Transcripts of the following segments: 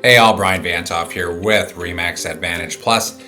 Hey all, Bryan VantHof here with RE/MAX Advantage Plus,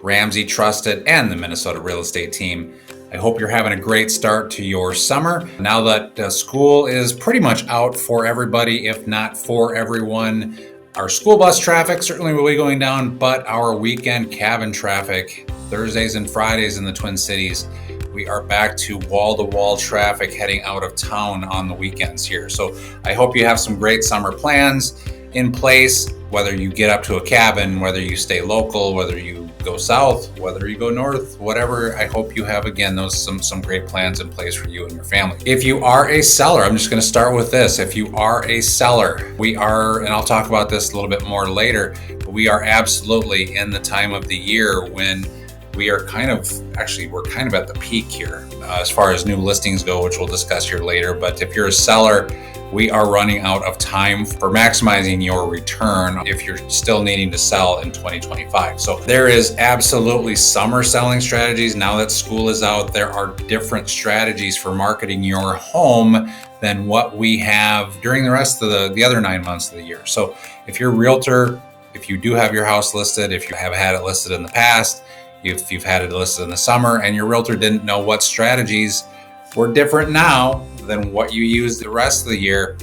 Ramsey Trusted, and the Minnesota Real Estate Team. I hope you're having a great start to your summer. Now that school is pretty much out for everybody, if not for everyone, our school bus traffic certainly will be going down, but our weekend cabin traffic, Thursdays and Fridays in the Twin Cities, we are back to wall-to-wall traffic heading out of town on the weekends here. So I hope you have some great summer plans in place, whether you get up to a cabin, whether you stay local, whether you go south, whether you go north, whatever. I hope you have, again, those some great plans in place for you and your family. If you are a seller, I'm just going to start with this. If you are a seller, we are, and I'll talk about this a little bit more later, but we are absolutely in the time of the year when we are we're kind of at the peak here as far as new listings go, which we'll discuss here later. But if you're a seller, we are running out of time for maximizing your return if you're still needing to sell in 2025. So there is absolutely summer selling strategies. Now that school is out, there are different strategies for marketing your home than what we have during the rest of the other 9 months of the year. So if you're a realtor, if you do have your house listed, if you have had it listed in the past, if you've had it listed in the summer and your realtor didn't know what strategies were different now than what you used the rest of the year,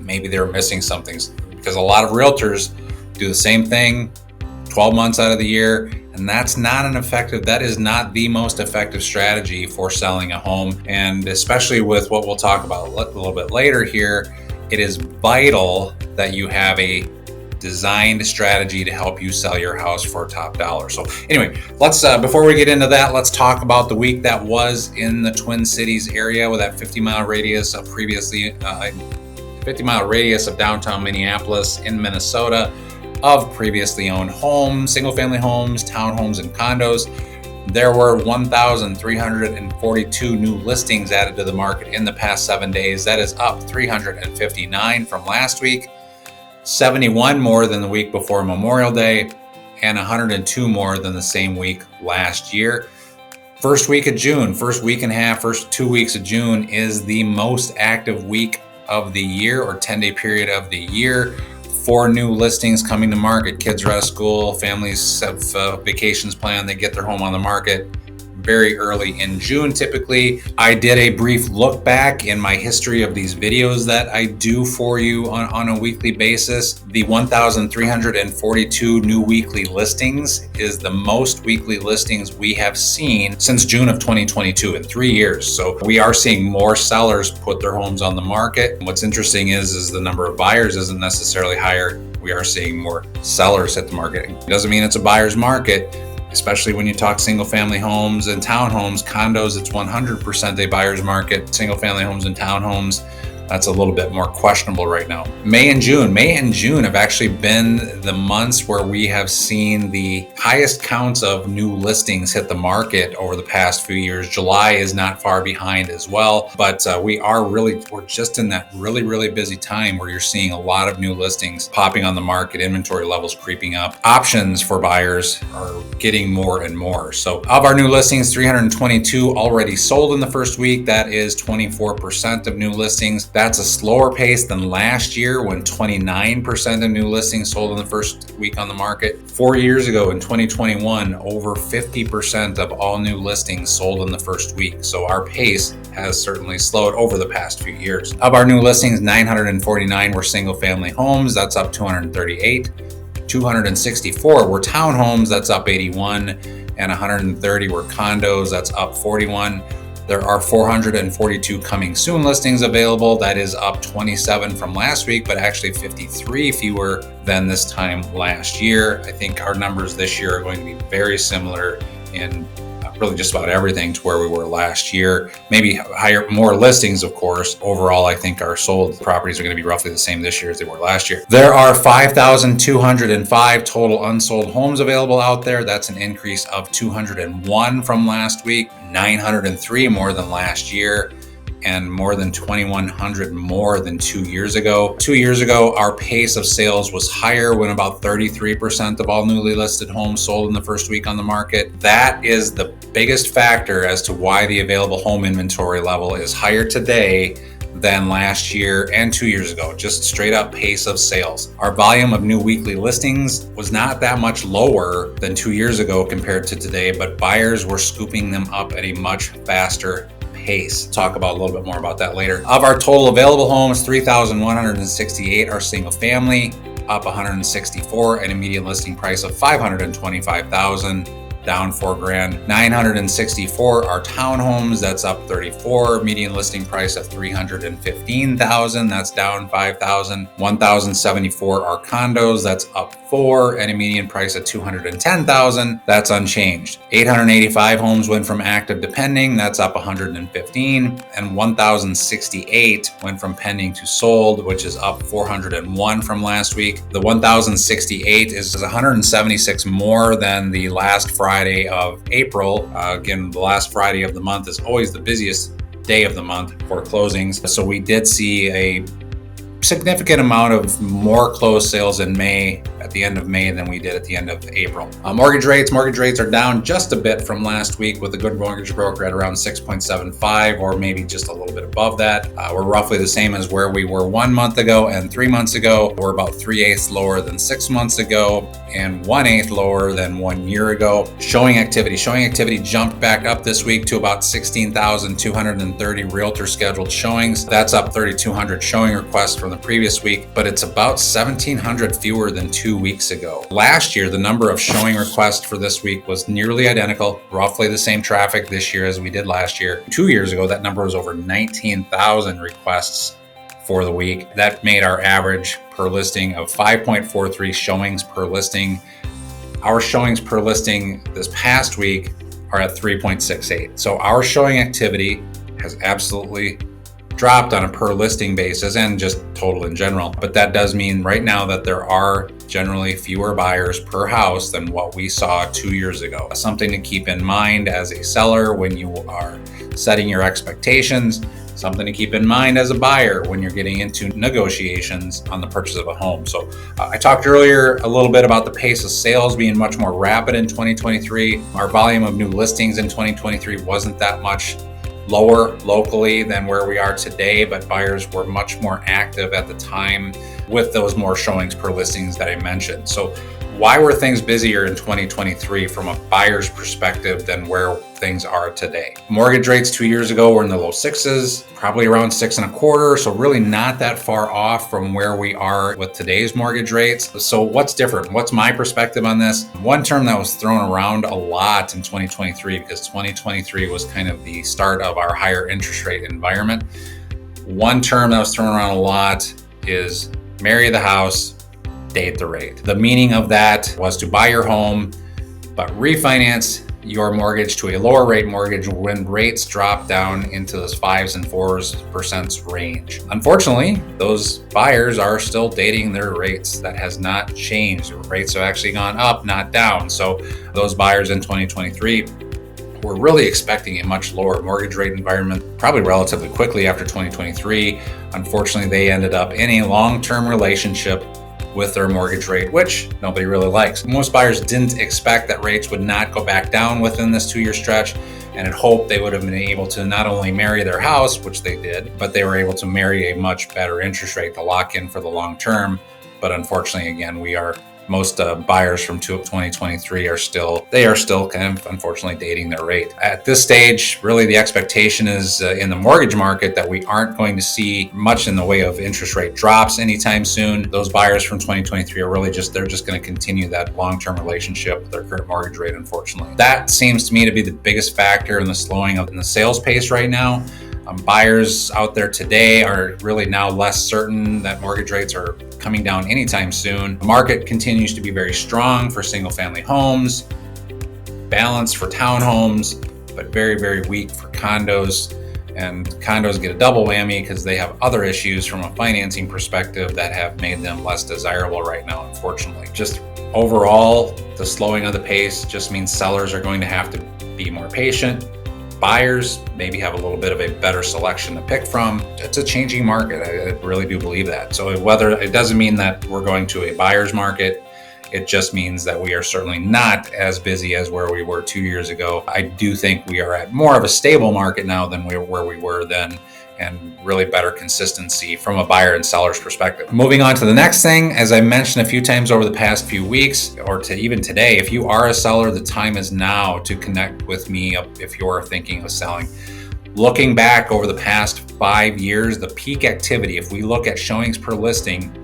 maybe they're missing something, because a lot of realtors do the same thing 12 months out of the year, and that is not the most effective strategy for selling a home. And especially with what we'll talk about a little bit later here, it is vital that you have a designed strategy to help you sell your house for top dollar. So anyway, let's before we get into that, let's talk about the week that was in the Twin Cities area with that 50-mile radius of 50-mile radius of downtown Minneapolis in Minnesota of previously owned homes, single-family homes, townhomes, and condos. There were 1,342 new listings added to the market in the past 7 days. That is up 359 from last week, 71 more than the week before Memorial Day, and 102 more than the same week last year. First week of June, first week and a half, first 2 weeks of June is the most active week of the year, or 10-day period of the year, for new listings coming to market. Kids are out of school, families have vacations planned, they get their home on the market very early in June typically. I did a brief look back in my history of these videos that I do for you on a weekly basis. The 1,342 new weekly listings is the most weekly listings we have seen since June of 2022 in 3 years. So we are seeing more sellers put their homes on the market. And what's interesting is the number of buyers isn't necessarily higher. We are seeing more sellers hit the market. It doesn't mean it's a buyer's market, especially when you talk single family homes and townhomes. Condos, it's 100% a buyer's market. Single family homes and townhomes, that's a little bit more questionable right now. May and June have actually been the months where we have seen the highest counts of new listings hit the market over the past few years. July is not far behind as well, but we're just in that really busy time where you're seeing a lot of new listings popping on the market, inventory levels creeping up. Options for buyers are getting more and more. So of our new listings, 322 already sold in the first week. That is 24% of new listings. That's a slower pace than last year when 29% of new listings sold in the first week on the market. 4 years ago in 2021, over 50% of all new listings sold in the first week. So our pace has certainly slowed over the past few years. Of our new listings, 949 were single family homes. That's up 238. 264 were townhomes. That's up 81. And 130 were condos. That's up 41. There are 442 coming soon listings available. That is up 27 from last week, but actually 53 fewer than this time last year. I think our numbers this year are going to be very similar in really just about everything to where we were last year. Maybe higher, more listings, of course. Overall, I think our sold properties are going to be roughly the same this year as they were last year. There are 5,205 total unsold homes available out there. That's an increase of 201 from last week, 903 more than last year, and more than 2,100 more than 2 years ago. 2 years ago, our pace of sales was higher when about 33% of all newly listed homes sold in the first week on the market. That is the biggest factor as to why the available home inventory level is higher today than last year and 2 years ago, just straight up pace of sales. Our volume of new weekly listings was not that much lower than 2 years ago compared to today, but buyers were scooping them up at a much faster pace. Talk about a little bit more about that later. Of our total available homes, 3,168 are single family, up 164 at a median listing price of $525,000. Down $4,000. 964 are townhomes. That's up 34. Median listing price of $315,000. That's down $5,000. 1,074 are condos. That's up 4 at a median price of $210,000. That's unchanged. 885 homes went from active to pending. That's up 115. And 1,068 went from pending to sold, which is up 401 from last week. The 1,068 is 176 more than the last Friday of April. Again, the last Friday of the month is always the busiest day of the month for closings. So we did see a significant amount of more closed sales in May, at the end of May, than we did at the end of April. Mortgage rates are down just a bit from last week, with a good mortgage broker at around 6.75, or maybe just a little bit above that. We're roughly the same as where we were 1 month ago and 3 months ago. We're about 3/8 lower than 6 months ago and 1/8 lower than 1 year ago. Showing activity jumped back up this week to about 16,230 realtor scheduled showings. That's up 3,200 showing requests from the previous week, but it's about 1,700 fewer than 2 weeks ago. Last year, the number of showing requests for this week was nearly identical, roughly the same traffic this year as we did last year. 2 years ago, that number was over 19,000 requests for the week. That made our average per listing of 5.43 showings per listing. Our showings per listing this past week are at 3.68. So our showing activity has absolutely dropped on a per listing basis and just total in general. But that does mean right now that there are generally fewer buyers per house than what we saw 2 years ago. Something to keep in mind as a seller when you are setting your expectations. Something to keep in mind as a buyer when you're getting into negotiations on the purchase of a home. So I talked earlier a little bit about the pace of sales being much more rapid in 2023. Our volume of new listings in 2023 wasn't that much lower locally than where we are today, but buyers were much more active at the time with those more showings per listings that I mentioned. So why were things busier in 2023 from a buyer's perspective than where things are today? Mortgage rates 2 years ago were in the low sixes, probably around 6.25. So really not that far off from where we are with today's mortgage rates. So what's different? What's my perspective on this? One term that was thrown around a lot in 2023, because 2023 was kind of the start of our higher interest rate environment. One term that was thrown around a lot is marry the house, date the rate. The meaning of that was to buy your home, but refinance your mortgage to a lower rate mortgage when rates drop down into those 5s and 4% range. Unfortunately, those buyers are still dating their rates. That has not changed. Rates have actually gone up, not down. So those buyers in 2023 were really expecting a much lower mortgage rate environment, probably relatively quickly after 2023. Unfortunately, they ended up in a long-term relationship with their mortgage rate, which nobody really likes. Most buyers didn't expect that rates would not go back down within this 2-year stretch, and had hoped they would have been able to not only marry their house, which they did, but they were able to marry a much better interest rate to lock in for the long term. But unfortunately, again, most buyers from 2023 are still kind of unfortunately dating their rate. At this stage, really the expectation is in the mortgage market that we aren't going to see much in the way of interest rate drops anytime soon. Those buyers from 2023 are really they're just going to continue that long-term relationship with their current mortgage rate, unfortunately. That seems to me to be the biggest factor in the slowing of the sales pace right now. Buyers out there today are really now less certain that mortgage rates are coming down anytime soon. The market continues to be very strong for single family homes, balanced for townhomes, but very, very weak for condos. And condos get a double whammy because they have other issues from a financing perspective that have made them less desirable right now, unfortunately. Just overall, the slowing of the pace just means sellers are going to have to be more patient. Buyers maybe have a little bit of a better selection to pick from. It's a changing market. I really do believe that. So it doesn't mean that we're going to a buyer's market. It just means that we are certainly not as busy as where we were 2 years ago. I do think we are at more of a stable market now than where we were then. and really better consistency from a buyer and seller's perspective. Moving on to the next thing, as I mentioned a few times over the past few weeks, or to even today, if you are a seller, the time is now to connect with me if you're thinking of selling. Looking back over the past 5 years, the peak activity, if we look at showings per listing,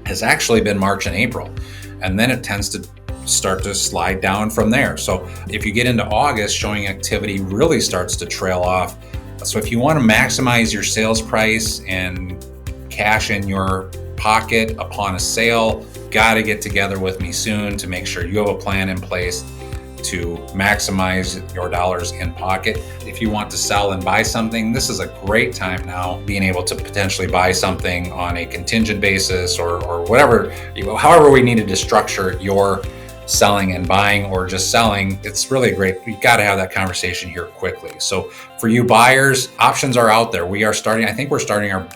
has actually been March and April. And then it tends to start to slide down from there. So if you get into August, showing activity really starts to trail off. So if you want to maximize your sales price and cash in your pocket upon a sale, got to get together with me soon to make sure you have a plan in place to maximize your dollars in pocket. If you want to sell and buy something, this is a great time now, being able to potentially buy something on a contingent basis or whatever, however we needed to structure your selling and buying, or just selling. It's really great. You got to have that conversation here quickly. So for you buyers, options are out there. I think we're starting our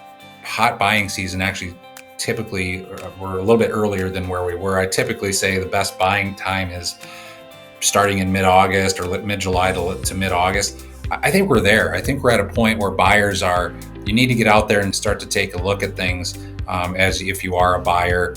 hot buying season. Actually, typically we're a little bit earlier than where we were. I typically say the best buying time is starting in mid-August or mid-July to mid-August. I think we're there. I think we're at a point where you need to get out there and start to take a look at things as if you are a buyer.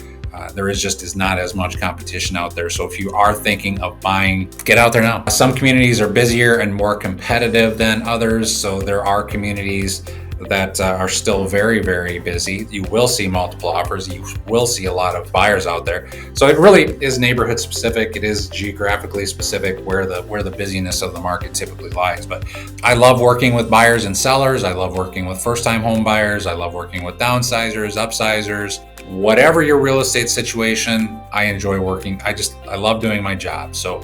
There is not as much competition out there. So if you are thinking of buying, get out there now. Some communities are busier and more competitive than others. So there are communities that are still very, very busy. You will see multiple offers. You will see a lot of buyers out there. So it really is neighborhood specific. It is geographically specific where the busyness of the market typically lies. But I love working with buyers and sellers. I love working with first-time home buyers. I love working with downsizers, upsizers. Whatever your real estate situation, I enjoy working. I love doing my job. So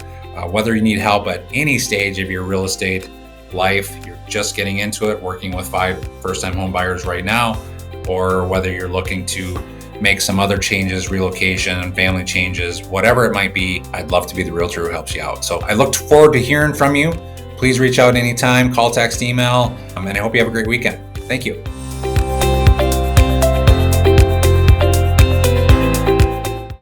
whether you need help at any stage of your real estate life, you're just getting into it, working with 5 first-time home buyers right now, or whether you're looking to make some other changes, relocation, family changes, whatever it might be, I'd love to be the realtor who helps you out. So I look forward to hearing from you. Please reach out anytime, call, text, email, and I hope you have a great weekend. Thank you.